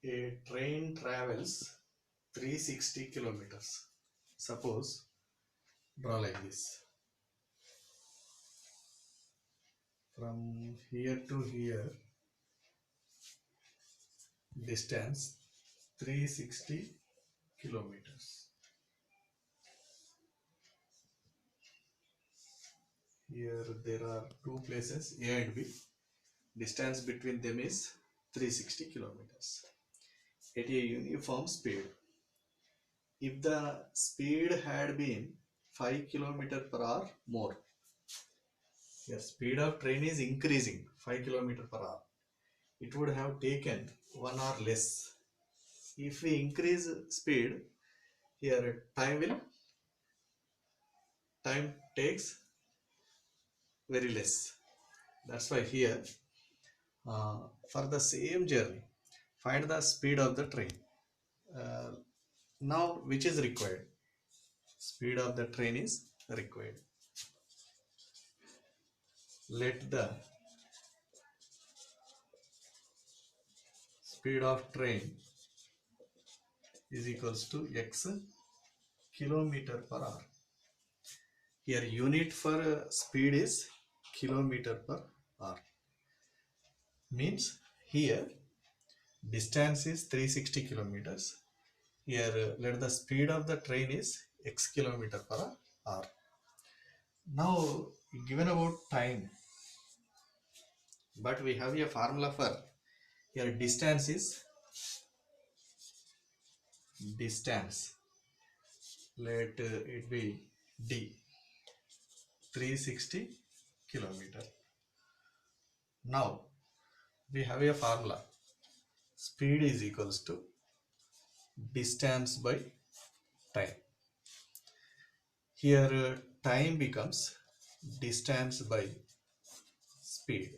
A train travels 360 kilometers. Suppose draw like this. From here to here, distance 360 kilometers. Here there are two places, A and B. Distance between them is 360 kilometers at a uniform speed. If the speed had been 5 km per hour more, the speed of train is increasing 5 km per hour, it would have taken 1 hour less. If we increase speed, here time takes very less. That's why here for the same journey, find the speed of the train. Uh, Now which is required? Speed of the train is required. Let the speed of train is equals to x kilometer per hour. Here unit for speed is kilometer per hour. Means here distance is 360 kilometers. Here let the speed of the train is x kilometer per hour. Now given about time, but we have a formula for here distance is distance. Let it be d 360 kilometer. Now we have a formula, speed is equals to distance by time. Here time becomes distance by speed.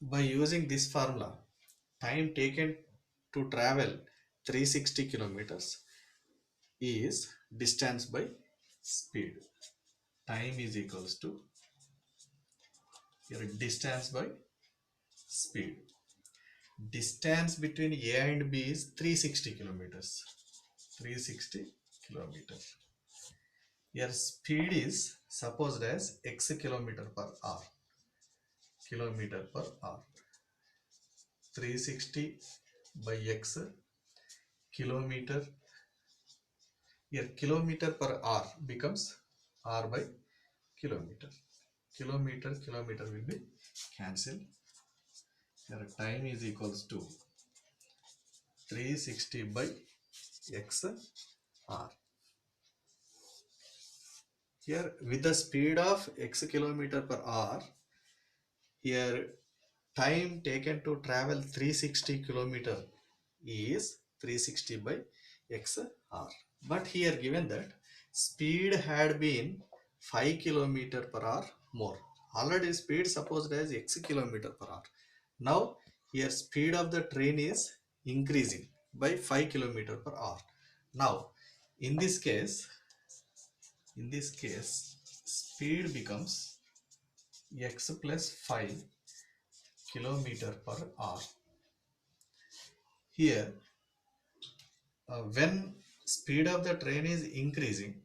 By using this formula, time taken to travel 360 kilometers is distance by speed. Time is equals to here distance by speed. Distance between A and B is 360 kilometers. 360 kilometers. Here speed is supposed as x kilometer per hour. Kilometer per hour. 360 by x kilometer. Here kilometer per hour becomes r by kilometer. Kilometer will be cancelled. Here time is equals to 360 by x r. Here with the speed of x kilometer per hour, here time taken to travel 360 kilometer is 360 by x r. But here given that speed had been 5 kilometer per hour more. Already speed supposed as x kilometer per hour. Now here speed of the train is increasing by 5 kilometer per hour. Now in this case speed becomes x plus 5 kilometer per hour. Here when speed of the train is increasing,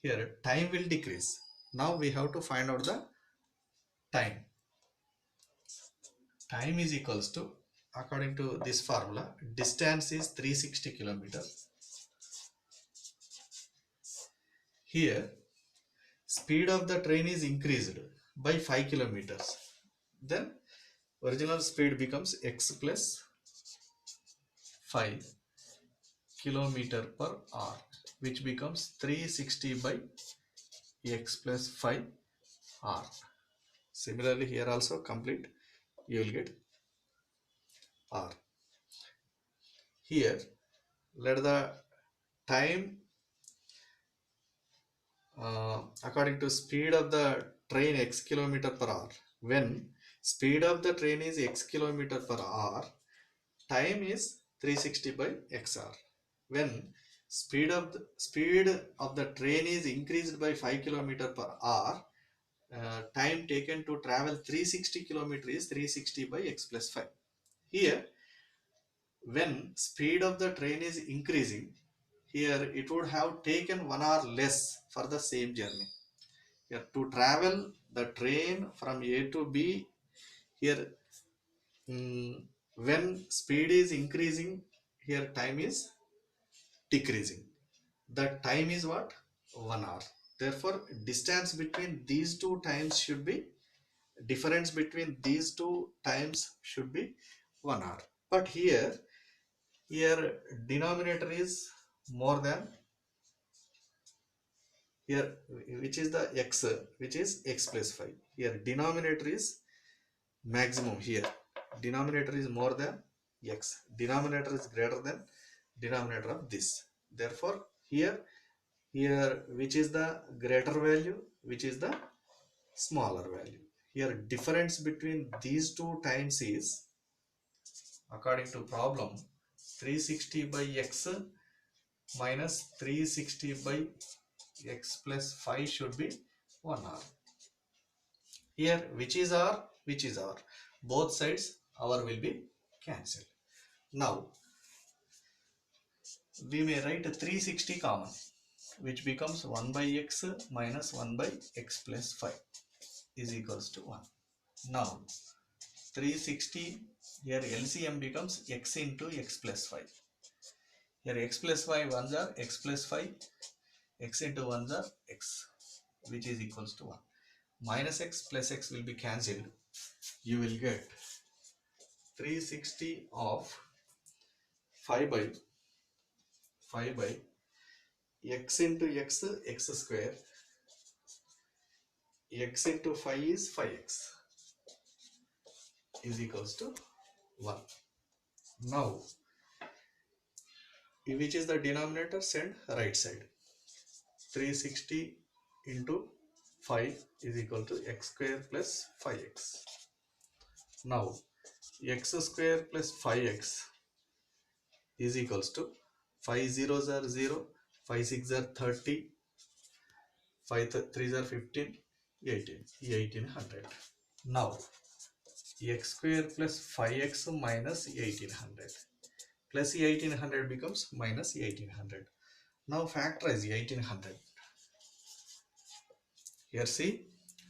here time will decrease. Now we have to find out the time. Time is equals to, according to this formula, distance is 360 kilometers. Here speed of the train is increased by 5 kilometers. Then original speed becomes x plus 5 kilometer per hour, which becomes 360 by x plus 5 r. Similarly here also complete, you will get r. Here let the time according to speed of the train x kilometer per hour. When speed of the train is x kilometer per hour, time is 360 by xr. When speed of the train is increased by 5 kilometer per hour, time taken to travel 360 kilometer is 360 by x plus 5. Here, when speed of the train is increasing, here it would have taken 1 hour less for the same journey. Here to travel the train from A to B, here when speed is increasing, here time is decreasing. The time is what? 1 hour. Therefore, distance between these two times should be, difference between these two times should be 1 hour. But here denominator is more than, here which is the x, which is x plus 5. Here denominator is maximum, here denominator is more than x, denominator is greater than denominator of this. Therefore, here which is the greater value, which is the smaller value. Here difference between these two times is, according to problem, 360 by x minus 360 by x plus 5 should be 1 hour. Here which is r, which is r, both sides hour will be cancelled. Now we may write 360 common, which becomes 1 by x minus 1 by x plus 5 is equals to 1. Now 360, here LCM becomes x into x plus 5. Here x plus 5 ones are x plus 5, x into 1s are x, which is equals to 1. Minus x plus x will be cancelled. You will get 360 of 5 by x into x, x square, x into 5 is 5x, is equals to 1. Now, which is the denominator? Send right side. 360 into 5 is equal to x square plus 5x. Now, x square plus 5x is equals to 5 zeros are 0, 5 6 are 30, 5 3s are 15, 1800. Now, x square plus 5x minus 1800 plus 1800 becomes minus 1800. Now factorize 1800. Here see,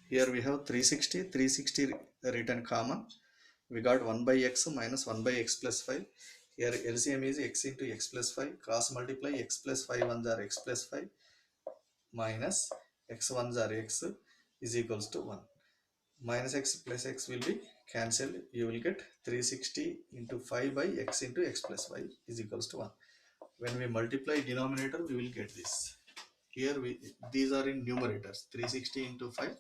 here we have 360 written common. We got 1 by x minus 1 by x plus 5. Here LCM is x into x plus 5. Cross multiply x plus 5 ones are x plus 5 minus x ones are x is equals to 1. Minus x plus x will be cancelled. You will get 360 into 5 by x into x plus 5 is equals to 1. When we multiply denominator, we will get this. Here these are in numerators. 360 into 5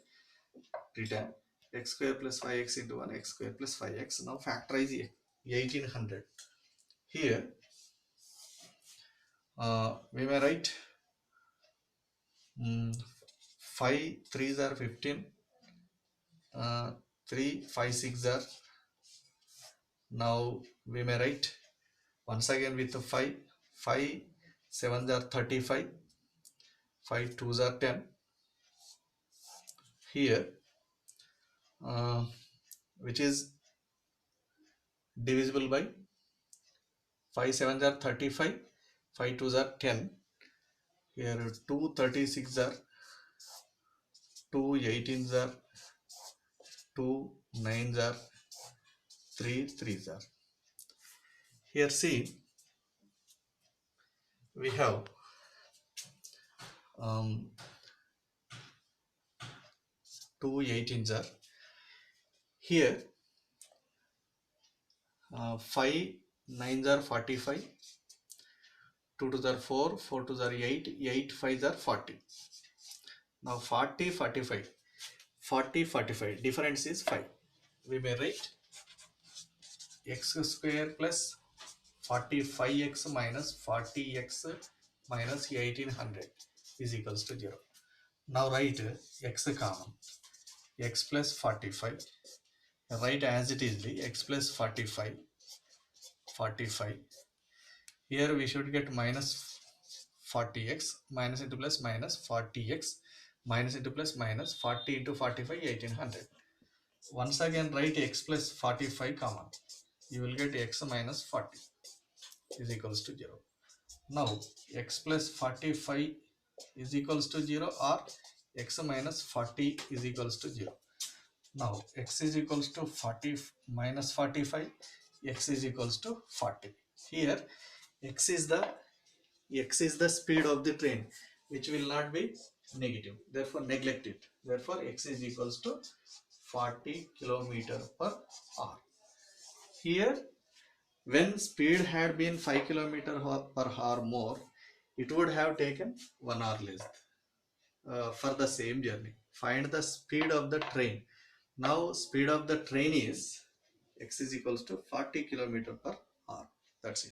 written x square plus 5x into 1, x square plus 5x. Now factorize 1800. Here we may write 5 3s are 15, 3 5 6 are. Now we may write once again with the 5 7s are 35, 5 2s are 10. Here which is divisible by 5 7s are 35, 5 2s are 10. Here 2 36 are, 2 18s are, 2 9s are, 3 3s are. Here see, we have 2 18s are. Here 5 9s are 45, 2 2s are 4, 4 2s are 8, 8 5s are 40. Now 40 45, 40 45, difference is 5. We may write x square plus 45x minus 40x minus 1800 is equals to 0. Now write x common, x plus 45, write as it is the x plus 45. Here we should get minus 40x, minus into plus minus 40x, minus into plus minus 40 into 45, 1800. Once again write x plus 45 common. you will get x minus 40 is equals to 0. Now x plus 45 is equals to 0 or x minus 40 is equals to 0. Now x is equals to 40 minus 45, x is equals to 40. Here x is the speed of the train, which will not be negative, therefore neglect it. Therefore x is equals to 40 kilometer per hour. Here, when speed had been 5 kilometer per hour more, it would have taken 1 hour less for the same journey. Find the speed of the train. Now speed of the train is x is equals to 40 kilometer per hour. That's it.